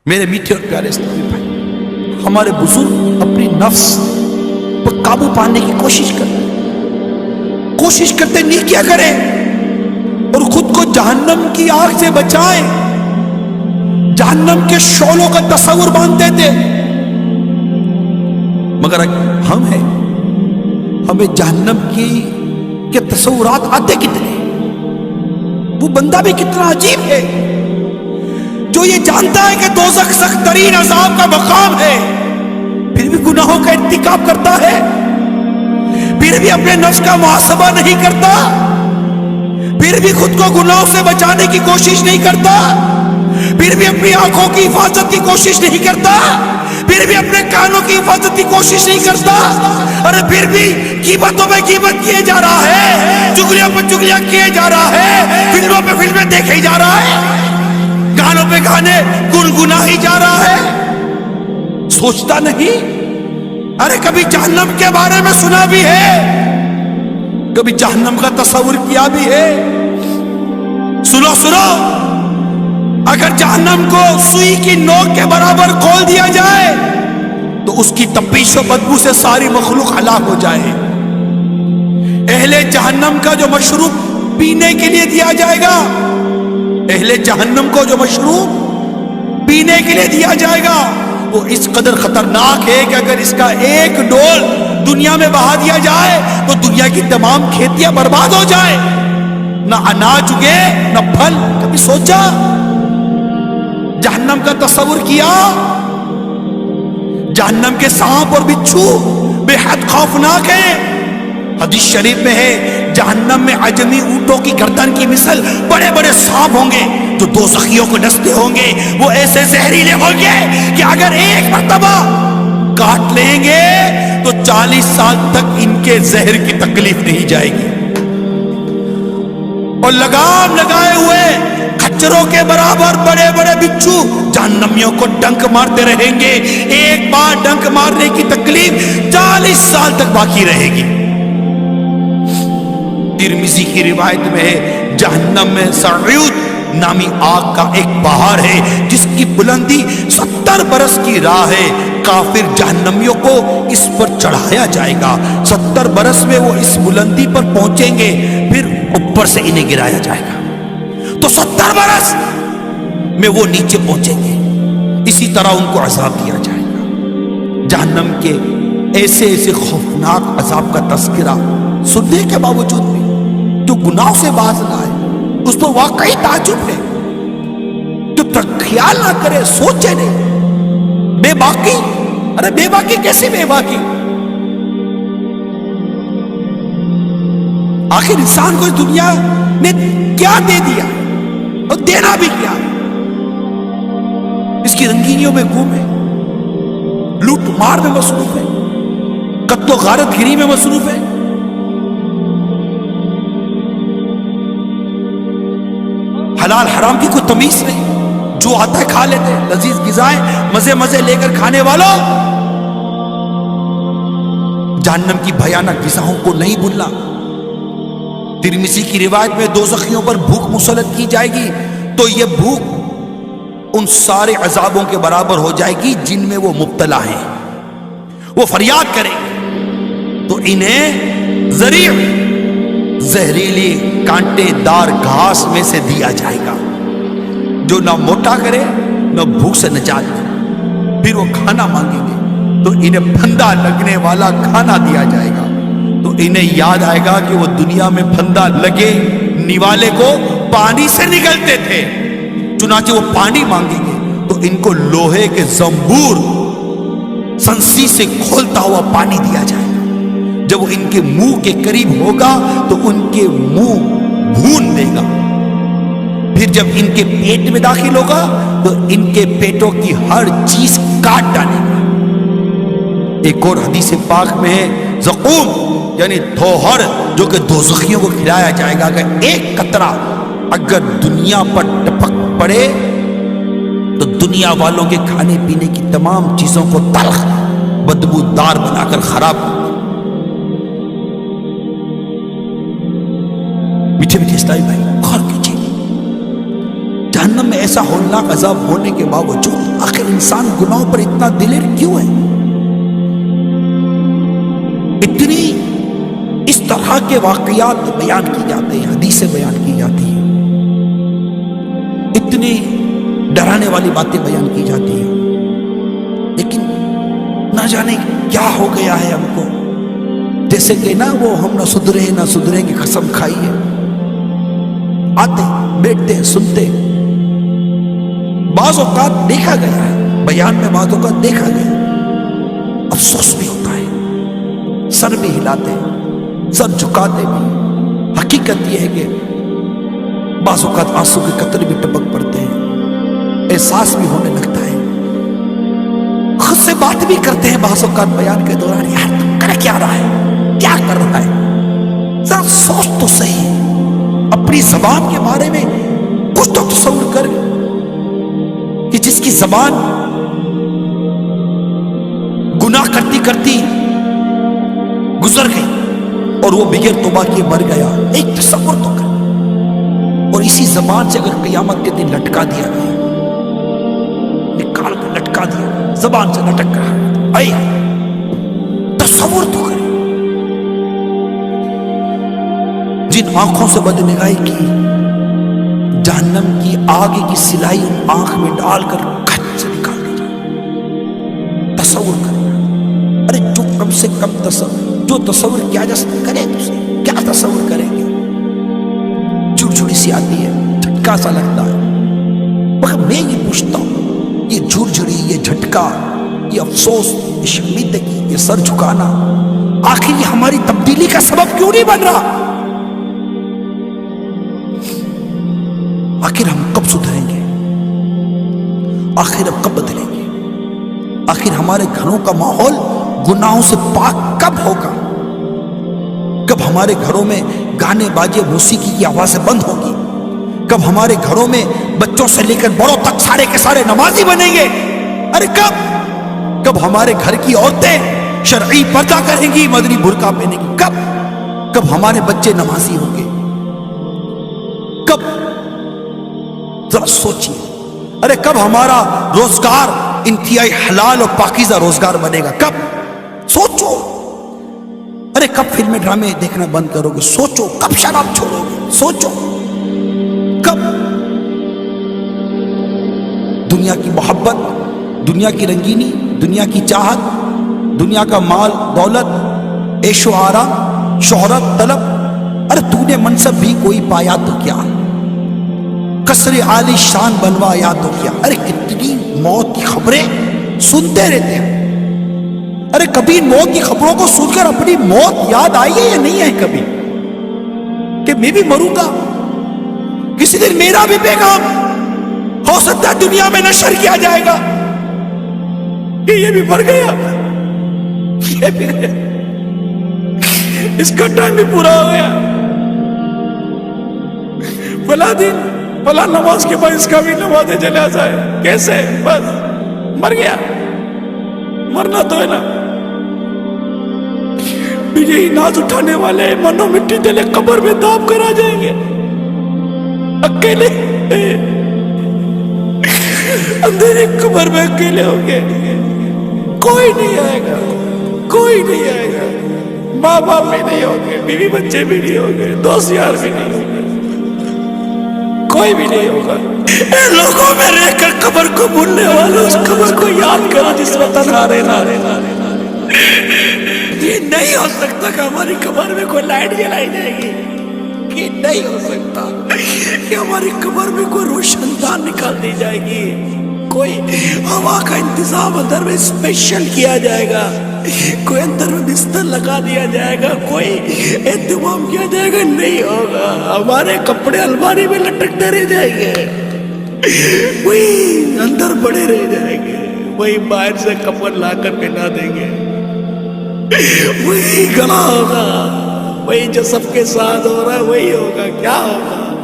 میرے میٹھے اور پیارے اسلامی بھائی، ہمارے بزرگ اپنی نفس پر قابو پانے کی کوشش کرتے نہیں کیا کریں اور خود کو جہنم کی آگ سے بچائیں، جہنم کے شعلوں کا تصور باندھتے تھے، مگر ہم ہیں، ہمیں جہنم کے تصورات آتے کتنے، وہ بندہ بھی کتنا عجیب ہے جو یہ جانتا ہے کہ دوزخ سخت ترین عذاب کا مقام ہے، پھر بھی گناہوں کا ارتکاب کرتا ہے، پھر بھی اپنے نفس کا محاسبہ نہیں کرتا، پھر بھی خود کو گناہوں سے بچانے کی کوشش نہیں کرتا، پھر بھی اپنی آنکھوں کی حفاظت کی کوشش نہیں کرتا، پھر بھی اپنے کانوں کی حفاظت کی کوشش نہیں کرتا، اور پھر بھی غیبتوں پہ غیبت کیے جا رہا ہے، چغلیوں پہ چغلیاں کیے جا رہا ہے، فلموں پہ فلمیں دیکھے جا رہا ہے، گانوں پہ گانے گنگنا ہی جا رہا ہے، سوچتا نہیں ارے کبھی جہنم کے بارے میں سنا بھی ہے، کبھی جہنم کا تصور کیا بھی ہے۔ سنو اگر جہنم کو سوئی کی نوک کے برابر کھول دیا جائے تو اس کی تپش و بدبو سے ساری مخلوق ہلاک ہو جائے۔ اہل جہنم کا جو مشروب پینے کے لیے دیا جائے گا، اہل جہنم کو جو مشروب پینے کے لیے دیا جائے گا وہ اس قدر خطرناک ہے کہ اگر اس کا ایک ڈول دنیا میں بہا دیا جائے تو دنیا کی تمام کھیتیاں برباد ہو جائے، نہ اناج اگے نہ پھل۔ کبھی سوچا جہنم کا تصور کیا؟ جہنم کے سانپ اور بچھو بے حد خوفناک ہیں۔ حدیث شریف میں ہے جہنم میں عجمی اونٹوں کی گردن کی مثل بڑے بڑے سانپ ہوں گے جو دوزخیوں کو ڈستے ہوں گے، وہ ایسے زہریلے ہوں گے کہ اگر ایک مرتبہ کاٹ لیں گے تو 40 سال تک ان کے زہر کی تکلیف نہیں جائے گی، اور لگام لگائے ہوئے کھچروں کے برابر بڑے بڑے بچھو جہنمیوں کو ڈنک مارتے رہیں گے، ایک بار ڈنک مارنے کی تکلیف 40 سال تک باقی رہے گی۔ ترمذی کی روایت میں ہے جہنم میں سعود نامی آگ کا ایک پہاڑ ہے جس کی بلندی 70 برس کی راہ ہے، کافر جہنمیوں کو اس پر چڑھایا جائے گا، 70 برس میں وہ اس بلندی پر پہنچیں گے، پھر اوپر سے انہیں گرایا جائے گا تو 70 برس میں وہ نیچے پہنچیں گے، اسی طرح ان کو عذاب دیا جائے گا۔ جہنم کے ایسے خوفناک عذاب کا تذکرہ سننے کے باوجود بھی جو گناہوں سے باز نہ آئے اس پر واقعی تعجب ہے، جو خیال نہ کرے، سوچے نہیں، بے باکی، ارے بے باکی کیسی بے باکی؟ آخر انسان کو اس دنیا نے کیا دے دیا اور دینا بھی کیا؟ اس کی رنگینیوں میں گھومے، لوٹ مار میں مصروف ہے، قتل و غارت گری میں مصروف ہے، حلال حرام کی کوئی تمیز نہیں، جو آتا ہے کھا لیتے، لذیذ غذائیں مزے مزے لے کر کھانے والوں، جہنم کی بھیانک غذاؤں کو نہیں بھولنا۔ ترمذی کی روایت میں دوزخیوں پر بھوک مسلط کی جائے گی تو یہ بھوک ان سارے عذابوں کے برابر ہو جائے گی جن میں وہ مبتلا ہیں، وہ فریاد کریں تو انہیں ذریع زہریلی کانٹے دار گھاس میں سے دیا جائے گا جو نہ موٹا کرے نہ بھوک سے نجات دے، پھر وہ کھانا مانگیں گے تو انہیں پھندا لگنے والا کھانا دیا جائے گا تو انہیں یاد آئے گا کہ وہ دنیا میں پھندا لگے نوالے کو پانی سے نگلتے تھے، چنانچہ وہ پانی مانگیں گے تو ان کو لوہے کے زنبور سنسی سے کھولتا ہوا پانی دیا جائے گا، جب وہ ان کے منہ کے قریب ہوگا تو ان کے منہ بھون دے گا، پھر جب ان کے پیٹ میں داخل ہوگا تو ان کے پیٹوں کی ہر چیز کاٹ ڈالے گا۔ ایک اور حدیث پاک میں ہے زقوم یعنی دھوہر جو کہ دوزخیوں کو کھلایا جائے گا، کہ ایک قطرہ اگر دنیا پر ٹپک پڑے تو دنیا والوں کے کھانے پینے کی تمام چیزوں کو تلخ بدبودار بنا کر خراب کر دے۔ میٹھے میٹھے اسلامی بھائی غور کیجیے، جہنم میں ایسا ہولناک عذاب ہونے کے باوجود آخر انسان گناہوں پر اتنا دلیر کیوں ہے؟ اتنی اس طرح کے واقعات بیان کی جاتے ہیں، حدیثیں بیان کی جاتی ہیں، اتنی ڈرانے والی باتیں بیان کی جاتی ہیں، لیکن نہ جانے کیا ہو گیا ہے ہم کو، جیسے کہ نا وہ ہم نہ سدھریں کی قسم کھائی ہے، آتے بیٹھتے سنتے، بعض اوقات دیکھا گیا ہے بیان میں، بعض اوقات دیکھا گیا، افسوس بھی ہوتا ہے، سر بھی ہلاتے سر جھکاتے بھی، حقیقت یہ ہے کہ بعض اوقات آنسو کے قطرے بھی ٹپک پڑتے ہیں، احساس بھی ہونے لگتا ہے، خود سے بات بھی کرتے ہیں بعض اوقات بیان کے دوران، یار تو کر کیا رہا ہے، کیا کر رہا ہے، ذرا سوچ تو صحیح، اپنی زبان کے بارے میں کچھ تو تصور کر کہ جس کی زبان گناہ کرتی کرتی گزر گئی اور وہ بغیر توبہ کیے مر گیا، ایک تصور تو کر، اور اسی زبان سے اگر قیامت کے دن لٹکا دیا گیا، نکال کر لٹکا دیا، زبان سے لٹک رہا ہے، اے تصور تو کریں، جن آنکھوں سے بدنگاہی کی، جہنم کی آگ کی سلائی آنکھ میں ڈال کر کھچ سے نکال دی جائے، تصور کریں، ارے جو کم سے کم جو تصور کیا جا سکتا کرے، کیا تصور کریں گے، جھڑ سی آتی ہے، جھٹکا سا لگتا ہے، مگر میں یہ پوچھتا ہوں، یہ جھڑ یہ جھٹکا، یہ افسوس، یہ شرمندگی، یہ سر جھکانا، آخر یہ ہماری تبدیلی کا سبب کیوں نہیں بن رہا؟ آخر ہم کب سدھریں گے؟ آخر ہم کب بدلیں گے؟ آخر ہمارے گھروں کا ماحول گناہوں سے پاک کب ہوگا؟ کب ہمارے گھروں میں گانے باجے موسیقی کی آوازیں بند ہوگی؟ کب ہمارے گھروں میں بچوں سے لے کر بڑوں تک سارے کے سارے نمازی بنیں گے؟ ارے کب ہمارے گھر کی عورتیں شرعی پردہ کریں گی، مدنی برقع پہنیں گی؟ کب ہمارے بچے نمازی ہوں گے؟ کب؟ ذرا سوچیے، ارے کب ہمارا روزگار انتہائی حلال اور پاکیزہ روزگار بنے گا؟ کب؟ سوچو، ارے کب فلمیں ڈرامے دیکھنا بند کرو گے؟ سوچو، کب شراب چھوڑو گے؟ سوچو، کب؟ دنیا کی محبت، دنیا کی رنگینی، دنیا کی چاہت، دنیا کا مال دولت، عیش و آرام، شہرت طلب، ارے تو نے منصب بھی کوئی پایا تو کیا، قصر عالی شان بنوایا تو کیا، ارے کتنی موت کی خبریں سنتے رہتے ہیں، ارے کبھی موت کی خبروں کو سن کر اپنی موت یاد آئی ہے یا نہیں ہے کبھی، کہ میں بھی مروں گا کسی دن، میرا بھی پیغام ہو سکتا ہے دنیا میں نشر کیا جائے گا کہ یہ بھی مر گیا، یہ بھی گیا، اس کا ٹائم بھی پورا ہو گیا، فلاں دن فلاں نماز کے بعد اس کا بھی نماز جنازہ ہے، کیسے؟ بس مر گیا، مرنا تو ہے نا، یہی ناز اٹھانے والے منو مٹی دلے قبر میں داب کر آ جائیں گے، اکیلے اندھیرے قبر میں اکیلے ہوں گے، کوئی نہیں آئے گا، کوئی نہیں آئے گا، ماں باپ بھی نہیں ہوں گے، بیوی بچے بھی نہیں ہوں گے، دوست یار بھی نہیں ہوں گے، کوئی بھی نہیں ہوگا، لوگوں میں رہ کر قبر کو بھولنے والوں اس قبر کو یاد کرو جس میں تنہارے نارے، یہ نہیں ہو سکتا کہ ہماری قبر میں کوئی لائٹ جلائی جائے گی، یہ نہیں ہو سکتا کہ ہماری قبر میں کوئی روشن دان نکال دی جائے گی، کوئی ہوا کا انتظام اندر میں اسپیشل کیا جائے گا، کوئی اندر میں بستر لگا دیا جائے گا، کوئی اہتمام کیا جائے گا، نہیں ہوگا، ہمارے کپڑے الماری میں لٹکتے رہ جائیں گے، وہی اندر بڑے رہ جائیں گے، وہی باہر سے کپڑ لا کر پہنا دیں گے، وہی گلا ہوگا، وہی جو سب کے ساتھ ہو رہا ہے وہی ہوگا، کیا ہوگا؟